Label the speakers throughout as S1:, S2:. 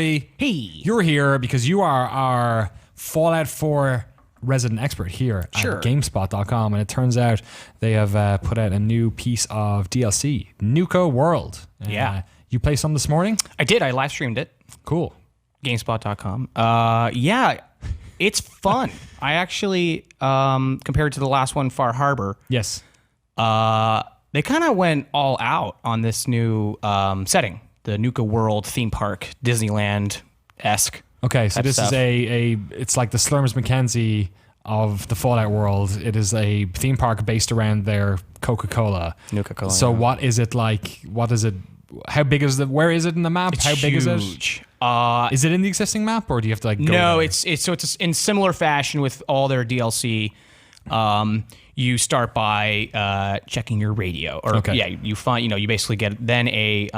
S1: Louis.
S2: Hey.
S1: You're here because you are our Fallout 4 resident expert here at GameSpot.com, and it turns out they have put out a new piece of DLC, Nukaworld. You played some this morning?
S2: I did. I live streamed it.
S1: Cool.
S2: GameSpot.com. Yeah, it's fun. I actually, compared to the last one, Far Harbor.
S1: Yes.
S2: They kind of went all out on this new setting, the Nukaworld theme park, Disneyland-esque.
S1: Okay, so this is it's like the Slurms McKenzie of the Fallout world. It is a theme park based around their Coca-Cola.
S2: Nuka-Cola.
S1: So what is it like? What is it? How big is it? Where is it in the map?
S2: It's
S1: How big is it?
S2: huge.
S1: Is it in the existing map, or do you have to like go
S2: No,
S1: there?
S2: it's in similar fashion with all their DLC. You start by checking your radio, or you find you basically get then a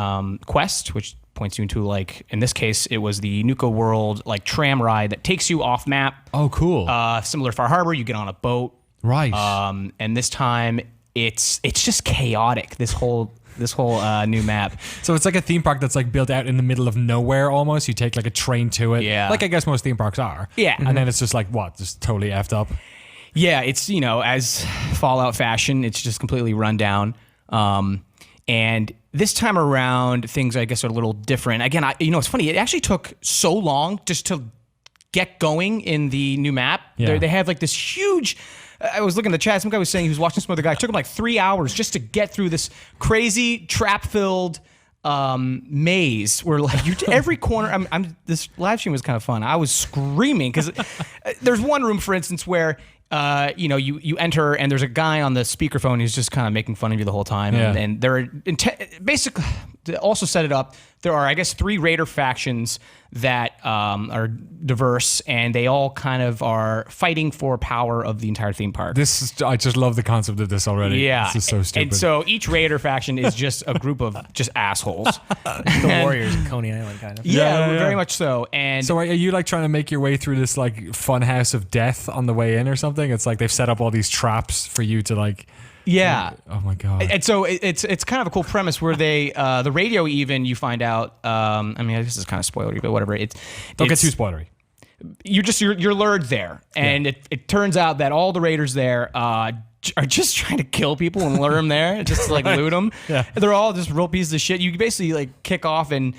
S2: quest which points you into, like, in this case it was the Nukaworld like tram ride that takes you off map.
S1: Oh, cool.
S2: Similar to Far Harbor, you get on a boat.
S1: Right.
S2: And this time it's just chaotic. This whole new map.
S1: So it's like a theme park that's like built out in the middle of nowhere almost. You take like a train to it.
S2: Yeah.
S1: Like I guess most theme parks are.
S2: Yeah.
S1: And then it's just like just totally effed up.
S2: Yeah, it's, as Fallout fashion, it's just completely run down. And this time around, things, I guess, are a little different. Again, it's funny. It actually took so long just to get going in the new map.
S1: Yeah.
S2: They have like this huge... I was looking at the chat. Some guy was saying he was watching some other guy. It took him like 3 hours just to get through this crazy trap-filled maze where like every corner. This live stream was kind of fun. I was screaming because there's one room, for instance, where you enter and there's a guy on the speakerphone who's just kind of making fun of you the whole time.
S1: Yeah.
S2: And they're basically, to also set it up, there are, I guess, 3 raider factions that are diverse, and they all kind of are fighting for power of the entire theme park.
S1: I just love the concept of this already.
S2: Yeah.
S1: This is so stupid.
S2: And so each raider faction is just a group of just assholes.
S3: The Warriors of Coney Island, kind of.
S2: Yeah, very much so. And
S1: so are you like trying to make your way through this like fun house of death on the way in or something? It's like they've set up all these traps for you to like...
S2: Yeah.
S1: Oh my god.
S2: And so it's kind of a cool premise where they the radio, even, you find out. This is kind of spoilery, but whatever.
S1: Don't get too spoilery.
S2: You're lured there, and it turns out that all the raiders there are just trying to kill people and lure them there, just to like loot them.
S1: Yeah.
S2: They're all just real pieces of shit. You basically like kick off and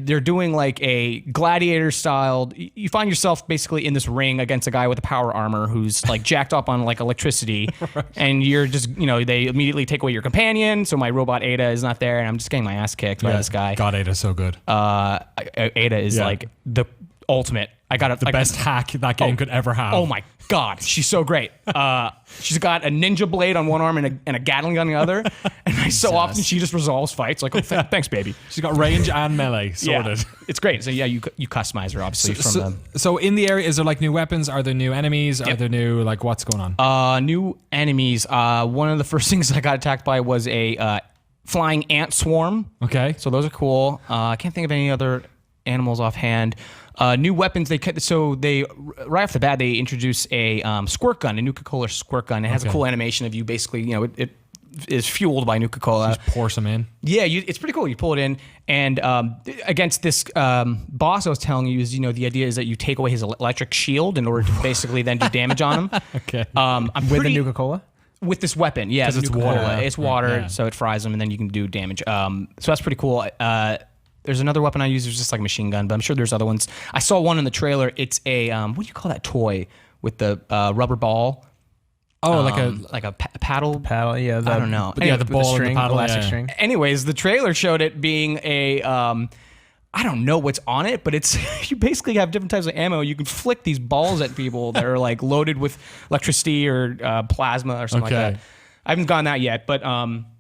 S2: they're doing like a gladiator style. You find yourself basically in this ring against a guy with a power armor who's like jacked up on like electricity, and you're just they immediately take away your companion. So my robot Ada is not there, and I'm just getting my ass kicked by this guy.
S1: God, Ada's so good.
S2: Ada is like the ultimate.
S1: The best hack that game could ever have.
S2: Oh my god, she's so great. She's got a ninja blade on one arm and a Gatling gun on the other, and so often she just resolves fights. Like, thanks, baby.
S1: She's got range and melee sorted.
S2: Yeah, it's great. So you customize her obviously
S1: So in the area, is there like new weapons? Are there new enemies? Are there new like what's going on?
S2: New enemies. One of the first things I got attacked by was a flying ant swarm.
S1: Okay.
S2: So those are cool. I can't think of any other animals offhand. New weapons. Right off the bat they introduce a squirt gun, a Nuka-Cola squirt gun. It has a cool animation of you basically, it is fueled by Nuka-Cola.
S1: Just pour some in.
S2: Yeah, it's pretty cool. You pull it in, and against this boss I was telling you is, the idea is that you take away his electric shield in order to basically then do damage on him.
S1: Okay.
S3: With the Nuka-Cola?
S2: With this weapon, yeah.
S1: Because it's water.
S2: It's water, so it fries them, and then you can do damage. So that's pretty cool. There's another weapon I use. It's just like a machine gun, but I'm sure there's other ones. I saw one in the trailer. It's a what do you call that toy with the rubber ball?
S1: Oh,
S2: like a paddle.
S3: Paddle, yeah.
S2: I don't know.
S1: Yeah, the ball
S3: string,
S1: and the paddle,
S3: elastic string.
S2: Anyways, the trailer showed it being a I don't know what's on it, but it's you basically have different types of ammo. You can flick these balls at people that are like loaded with electricity or plasma or something like that. I haven't gotten that yet, but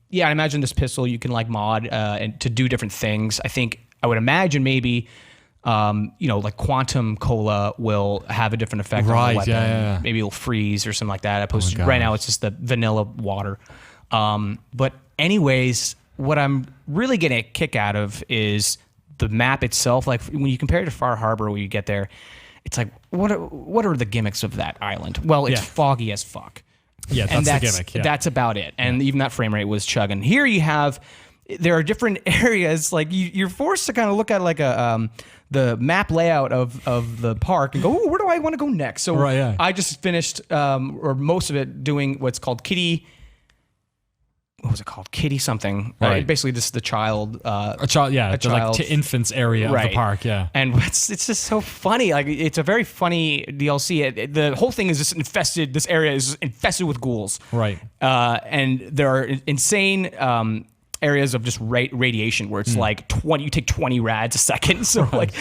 S2: yeah, I imagine this pistol you can like mod and to do different things. I would imagine maybe like quantum cola will have a different effect on the weapon.
S1: Yeah.
S2: Maybe it'll freeze or something like that. Opposed to right now it's just the vanilla water. But anyways, what I'm really getting a kick out of is the map itself. Like when you compare it to Far Harbor, when you get there, it's like what are the gimmicks of that island? Well, it's foggy as fuck.
S1: Yeah, that's the gimmick. Yeah.
S2: That's about it. And even that frame rate was chugging. Here you have there are different areas. Like you're forced to kind of look at like the map layout of the park and go, "Ooh, where do I want to go next?" So I just finished or most of it doing what's called Kitty. What was it called? Kitty something.
S1: Right.
S2: Basically, this is the child.
S1: A child, the like infants area of the park,
S2: And it's just so funny. Like it's a very funny DLC. The whole thing is just infested. This area is infested with ghouls.
S1: Right.
S2: And there are insane areas of just radiation where it's like 20. You take 20 rads a second. So like,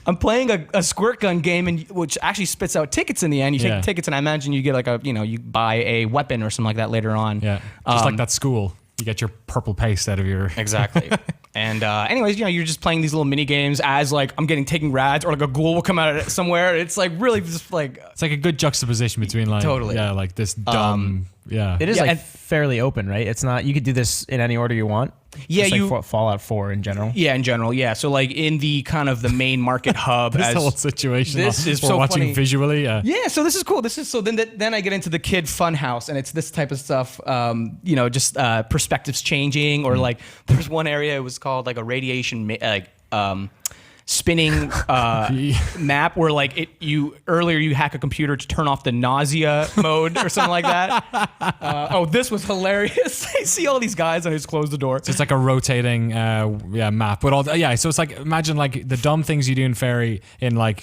S2: I'm playing a squirt gun game, and which actually spits out tickets in the end. You take the tickets, and I imagine you get like you buy a weapon or something like that later on.
S1: Yeah. Just like that school. You get your purple paste out of your...
S2: Exactly. And anyways, you're just playing these little mini games as like I'm taking rads, or like a ghoul will come out of somewhere. It's like really just like...
S1: It's like a good juxtaposition between like...
S2: Totally.
S1: Yeah, like this dumb...
S3: It is fairly open, right? It's not... You could do this in any order you want.
S2: Yeah,
S3: just like Fallout 4 in general.
S2: Yeah, in general, yeah. So like in the kind of the main market hub,
S1: this whole situation.
S2: This is
S1: we're
S2: so
S1: watching
S2: funny.
S1: visually. Yeah.
S2: So this is cool. Then I get into the kid fun house, and it's this type of stuff. Just perspectives changing, or like there's one area, it was called like a radiation spinning map where like you hack a computer to turn off the nausea mode or something like that. This was hilarious. I see all these guys, and I just close the door.
S1: So it's like a rotating map, but so it's like, imagine like the dumb things you do in Fairy in I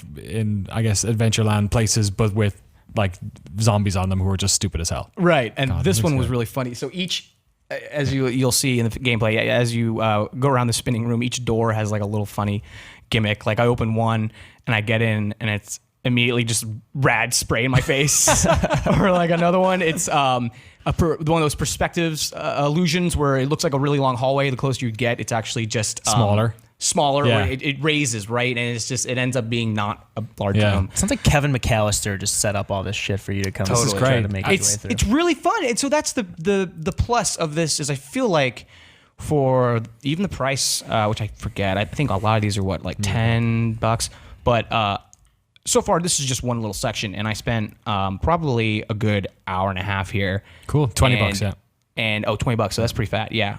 S1: guess Adventureland places, but with like zombies on them who are just stupid as hell.
S2: Right. And this one was really funny. So as you'll see in the gameplay, as you go around the spinning room, each door has like a little funny gimmick. Like I open one and I get in, and it's immediately just rad spray in my face. Or like another one, it's one of those perspectives illusions where it looks like a really long hallway. The closer you get, it's actually just
S1: smaller.
S2: Where it raises, right? And it ends up being not a large room.
S3: Sounds like Kevin McAllister just set up all this shit for you to come.
S2: Totally.
S3: This is great. To make your way through.
S2: It's really fun. And so that's the plus of this is I feel like for even the price, which I forget, I think a lot of these are what, like $10, but so far this is just one little section, and I spent probably a good hour and a half here.
S1: Cool. $20, yeah.
S2: And $20, so that's pretty fat, yeah.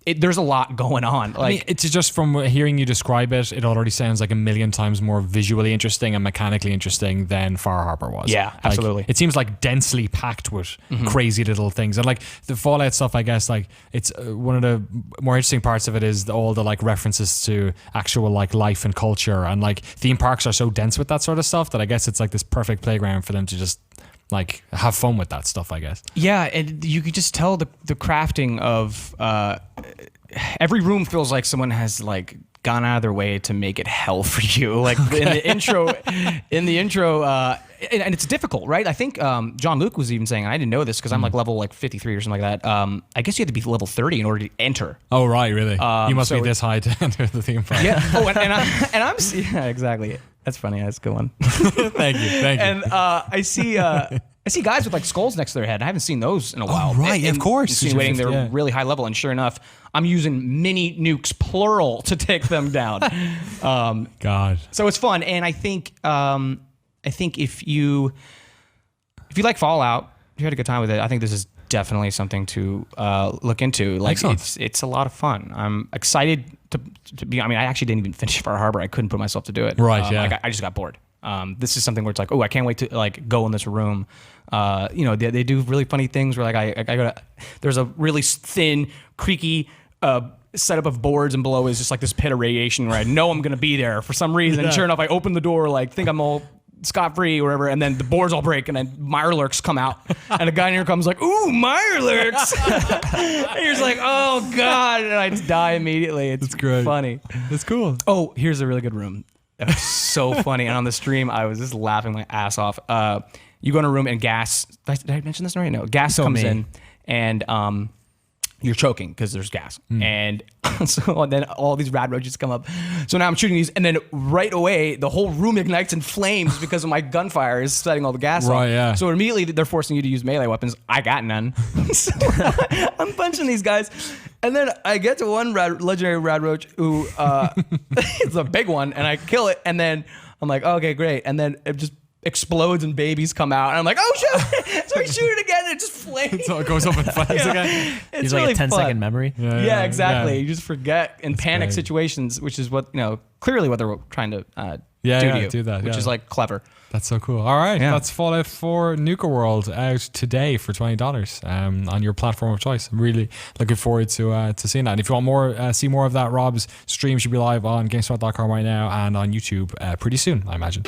S2: There's a lot going on. Like,
S1: I mean, it's just from hearing you describe it, it already sounds like a million times more visually interesting and mechanically interesting than Far Harbor was.
S2: Yeah, absolutely.
S1: It seems like densely packed with crazy little things. And like the Fallout stuff, I guess, like it's one of the more interesting parts of it is all the like references to actual like life and culture, and like theme parks are so dense with that sort of stuff that I guess it's like this perfect playground for them to just like have fun with that stuff, I guess. Yeah,
S2: and you could just tell the crafting of every room feels like someone has like gone out of their way to make it hell for you. Like in the intro, and it's difficult, right? I think John Luke was even saying, and I didn't know this because I'm like level like 53 or something like that. I guess you have to be level 30 in order to enter.
S1: Oh, right, really? You must be this high to enter the theme park.
S2: Yeah. Oh, and I'm yeah, exactly. That's funny. That's a good one.
S1: Thank you.
S2: And I see guys with like skulls next to their head. I haven't seen those in a while.
S1: Oh, right, of course.
S2: Insinuating they're really high level, and sure enough, I'm using mini nukes plural to take them down.
S1: God.
S2: So it's fun, and I think if you like Fallout, if you had a good time with it, I think this is definitely something to look into. Like it's a lot of fun. I'm excited to be. I mean, I actually didn't even finish Far Harbor. I couldn't put myself to do it.
S1: Right. Yeah.
S2: Like I just got bored. This is something where it's like, oh, I can't wait to like go in this room. They do really funny things where like I go to, there's a really thin, creaky setup of boards, and below is just like this pit of radiation where I know I'm gonna be there for some reason. Sure enough, I open the door, like think I'm all scot-free or whatever, and then the boards all break, and then Mirelurks come out, and a guy in here comes like, ooh, Mirelurks! And you're just like, oh god, and I just die immediately. It's
S1: great.
S2: Funny.
S1: That's cool.
S2: Oh, here's a really good room. It's so funny. And on the stream, I was just laughing my ass off. You go in a room and gas. Did I mention this already? No. Gas comes in, and you're choking because there's gas. And so then all these rad roaches come up. So now I'm shooting these, and then right away, the whole room ignites in flames because of my gunfire is setting all the gas off.
S1: Right, yeah.
S2: So immediately they're forcing you to use melee weapons. I got none. So I'm punching these guys. And then I get to one legendary rad roach who it's a big one, and I kill it, and then I'm like, okay, great. And then it just explodes and babies come out. And I'm like, oh shit! So we shoot it again and it just flames.
S1: So it goes up in flames again.
S2: It's
S3: He's
S2: really
S3: like a 10
S2: fun.
S3: second memory.
S2: Yeah, exactly.
S1: yeah.
S2: You just forget in panic
S1: great.
S2: situations, which is what, clearly what they're trying to do to you.
S1: do that,
S2: Which
S1: yeah.
S2: is like clever.
S1: That's so cool. All right,
S2: Yeah.
S1: that's Fallout 4 Nukaworld out today for $20 on your platform of choice. I'm really looking forward to seeing that. And if you want more, see more of that, Rob's stream should be live on GameSpot.com right now and on YouTube pretty soon, I imagine.